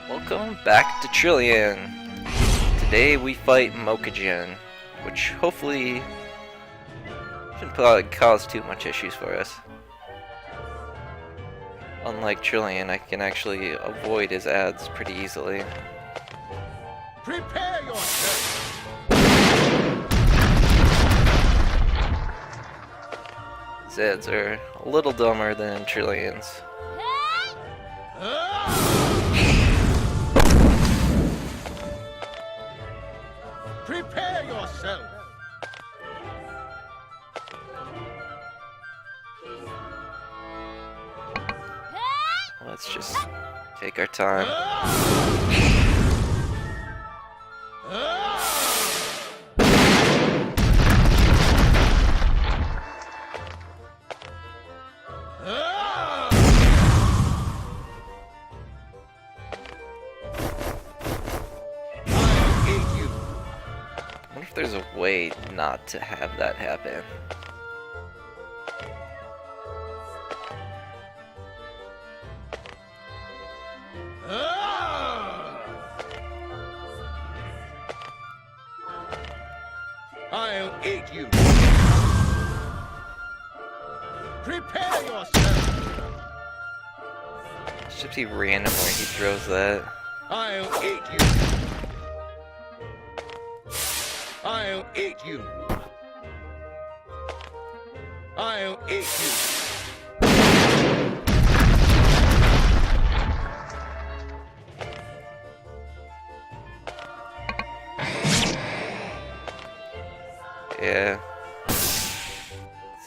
Welcome back to Trillian. Today we fight Mokujin, which hopefully shouldn't probably cause too much issues for us. Unlike Trillian, I can actually avoid his ads pretty easily. Prepare yourself! His ads are a little dumber than Trillian's. Prepare yourself! Let's just take our time. I wonder if there's a way not to have that happen. I'll eat you! Prepare yourself! It's just be random where he throws that. I'll eat you! I'll eat you! I'll eat you! Yeah.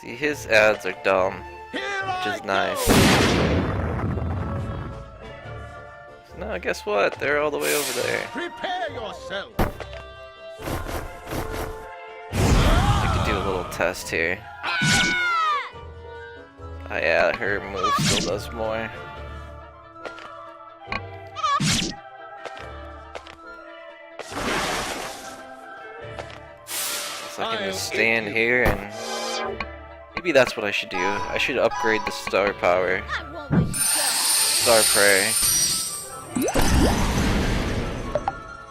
See, his ads are dumb, which is nice. No, guess what? They're all the way over there. Prepare yourself! I could do a little test here. Oh yeah, her move still does more. So I can just stand here and maybe that's what I should do. I should upgrade the star power. Star prey.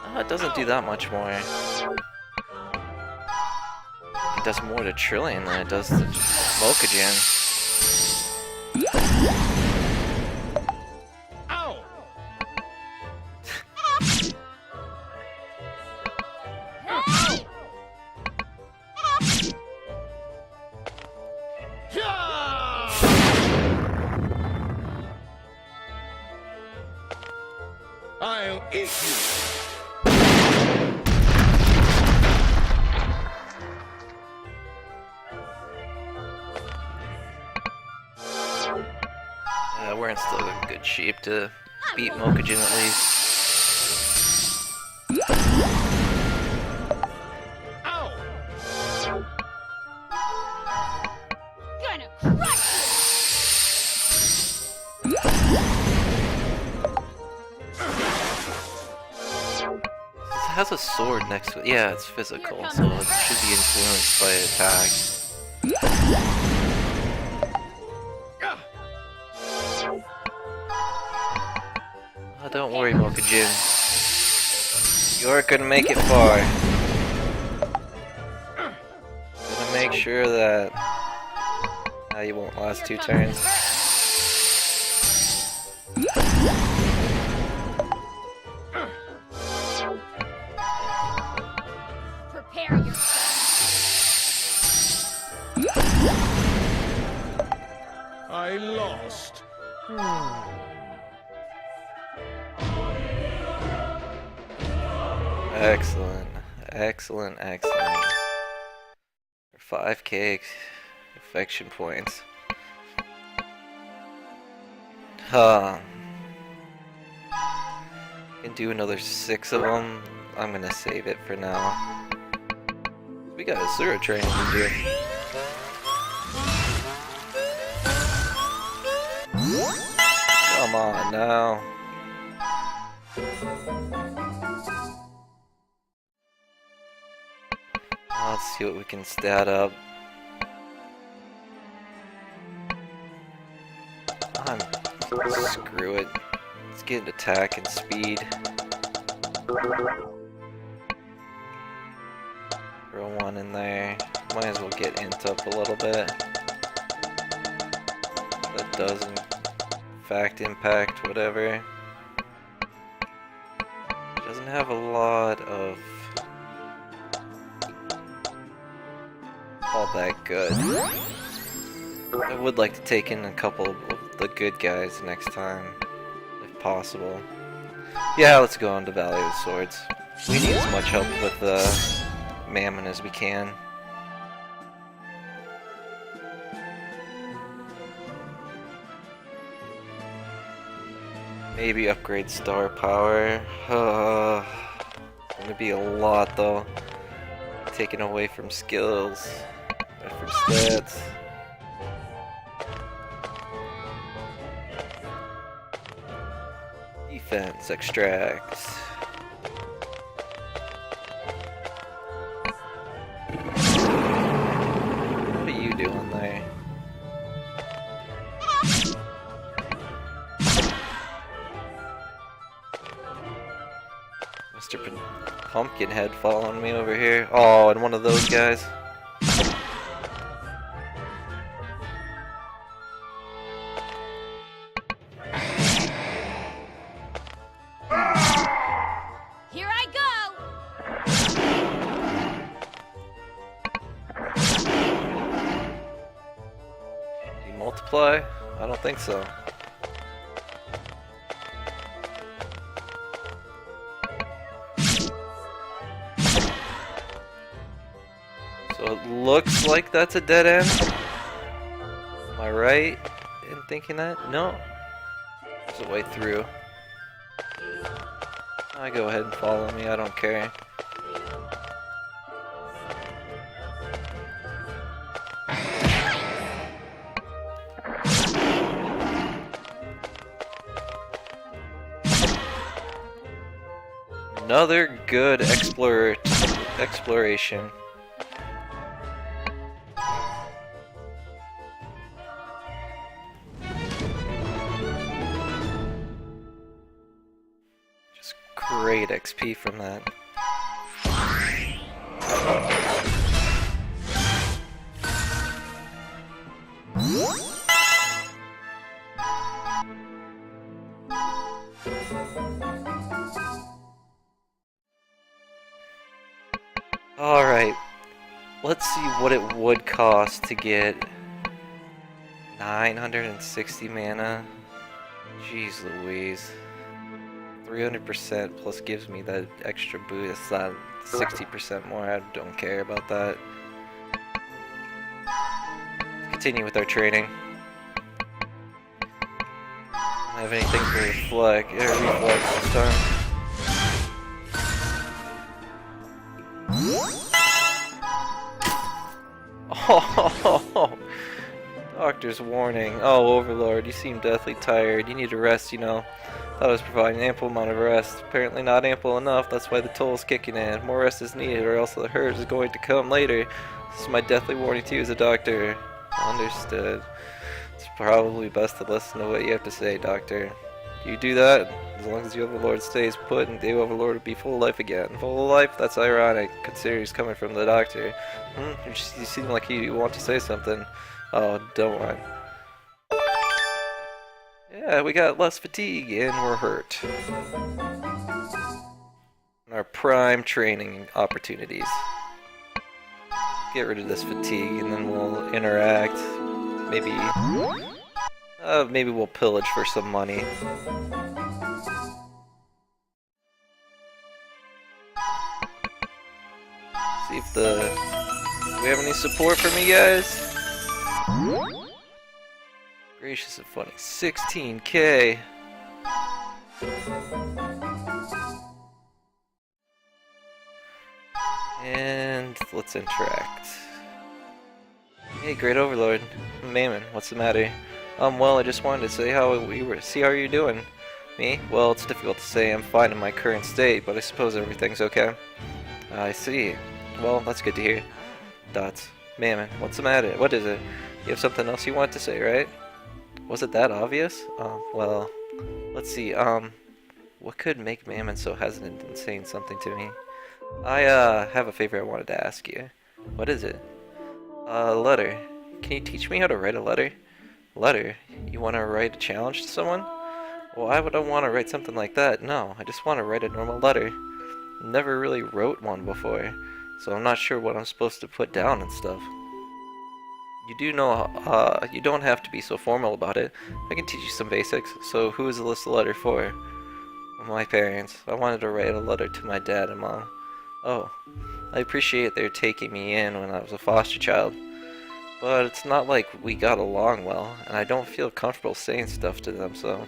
Oh, it doesn't do that much more. It does more to Trillian than it does to Mokujin. Ow! I'll eat you! We're in still in good shape to beat Mokujin at least. Ow! Gonna crush It has a sword next to it. Yeah, it's physical, so it should be influenced by attack. Oh, don't worry, Mokujin. You're gonna make it far. Gonna make sure that you won't last 2 turns. Prepare yourself. I lost. Excellent, excellent, excellent. 5k affection points. Huh. Can do another 6 of them. I'm gonna save it for now. We got Asura training to do. Come on now. Let's see what we can stat up. Screw it. Let's get an attack and speed. Throw one in there. Might as well get int up a little bit. That does in fact impact whatever. Doesn't have a lot of all that good. I would like to take in a couple of the good guys next time, if possible. Yeah, let's go on to Valley of the Swords. We need as much help with Mammon as we can. Maybe upgrade star power. Gonna be a lot though. Taken away from skills, or from stats. Defense, extract. What are you doing there? Mr. Pumpkinhead following me over here. Oh, and one of those guys. Here I go! Do you multiply? I don't think so. So it looks like that's a dead end. Am I right in thinking that? No. There's a way through. I go ahead and follow me, I don't care. Another good exploration. Just great XP from that. Alright, let's see what it would cost to get 960 mana. Jeez Louise. 300% plus gives me that extra boost. It's not 60% more, I don't care about that. Continue with our training. I don't have anything for reflect this time. Oh, doctor's warning. Oh, Overlord, you seem deathly tired. You need to rest, you know. Thought I was providing an ample amount of rest. Apparently not ample enough, that's why the toll's kicking in. More rest is needed, or else the hurt is going to come later. This is my deathly warning to you as a doctor. Understood. It's probably best to listen to what you have to say, Doctor. You do that, as long as the Overlord stays put, and the Overlord will be full of life again. Full of life? That's ironic, considering he's coming from the Doctor. You seem like you want to say something. Oh, don't worry. Yeah, we got less fatigue, and we're hurt. Our prime training opportunities. Get rid of this fatigue, and then we'll interact. Maybe we'll pillage for some money. See if do we have any support for me, guys? Gracious and funny. 16k. And let's interact. Hey, Great Overlord. Mammon, what's the matter? Well, I just wanted to say see how you're doing. Me? Well, it's difficult to say. I'm fine in my current state, but I suppose everything's okay. I see. Well, that's good to hear. Dots. Mammon, what's the matter? What is it? You have something else you want to say, right? Was it that obvious? Oh, well, Let's see, what could make Mammon so hesitant in saying something to me? I, have a favor I wanted to ask you. What is it? A letter. Can you teach me how to write a letter? Letter? You want to write a challenge to someone? Why would I want to write something like that? No, I just want to write a normal letter. Never really wrote one before, so I'm not sure what I'm supposed to put down and stuff. You do know, you don't have to be so formal about it. I can teach you some basics. So who is this letter for? My parents. I wanted to write a letter to my dad and mom. Oh, I appreciate their taking me in when I was a foster child. But it's not like we got along well, and I don't feel comfortable saying stuff to them, so...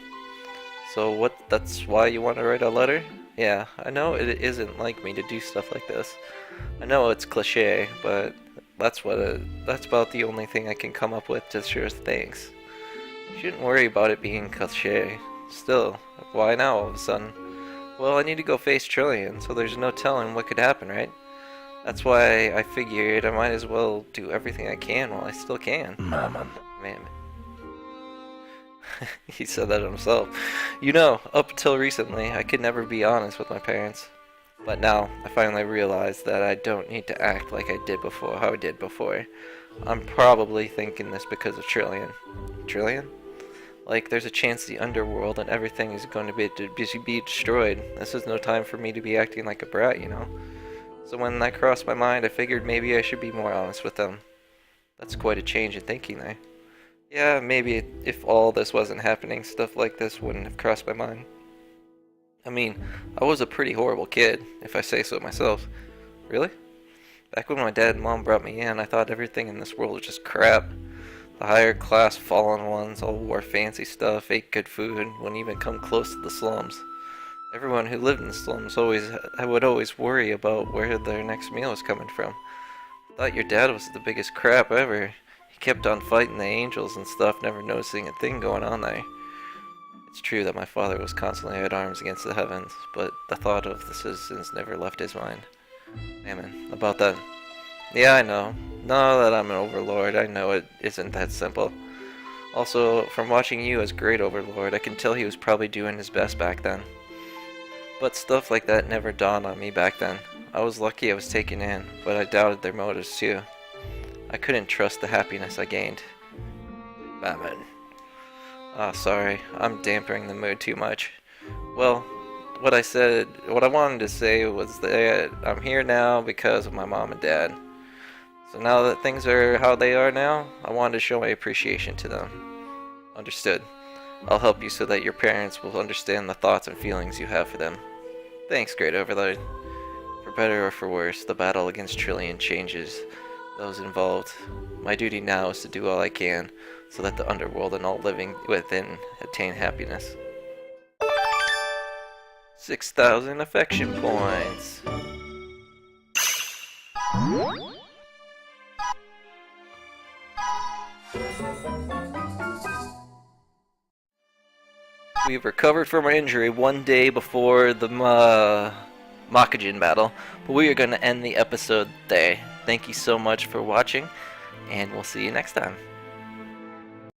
So what, that's why you want to write a letter? Yeah, I know it isn't like me to do stuff like this. I know it's cliche, but that's about the only thing I can come up with to show thanks. You shouldn't worry about it being cliche. Still, why now all of a sudden? Well, I need to go face Trillian, so there's no telling what could happen, right? That's why I figured I might as well do everything I can while I still can. Mammon. Man. He said that himself. You know, up until recently, I could never be honest with my parents. But now, I finally realized that I don't need to act like I did before, how I did before. I'm probably thinking this because of Trillian. Trillian? Like, there's a chance the underworld and everything is going to be destroyed. This is no time for me to be acting like a brat, you know? So when that crossed my mind, I figured maybe I should be more honest with them. That's quite a change in thinking there. Yeah, maybe if all this wasn't happening, stuff like this wouldn't have crossed my mind. I mean, I was a pretty horrible kid, if I say so myself. Really? Back when my dad and mom brought me in, I thought everything in this world was just crap. The higher class fallen ones all wore fancy stuff, ate good food, wouldn't even come close to the slums. Everyone who lived in the slums would always worry about where their next meal was coming from. I thought your dad was the biggest crap ever. He kept on fighting the angels and stuff, never noticing a thing going on there. It's true that my father was constantly at arms against the heavens, but the thought of the citizens never left his mind. Mammon, about that. Yeah, I know. Now that I'm an overlord, I know it isn't that simple. Also, from watching you as Great Overlord, I can tell he was probably doing his best back then. But stuff like that never dawned on me back then. I was lucky I was taken in, but I doubted their motives too. I couldn't trust the happiness I gained. Mammon. Ah, sorry. I'm dampening the mood too much. Well, what I wanted to say was that I'm here now because of my mom and dad. So now that things are how they are now, I wanted to show my appreciation to them. Understood. I'll help you so that your parents will understand the thoughts and feelings you have for them. Thanks, Great Overlord. For better or for worse, the battle against Trillian changes those involved. My duty now is to do all I can so that the underworld and all living within attain happiness. 6,000 affection points. We've recovered from our injury one day before the Makajin battle, but we are going to end the episode there. Thank you so much for watching, and we'll see you next time.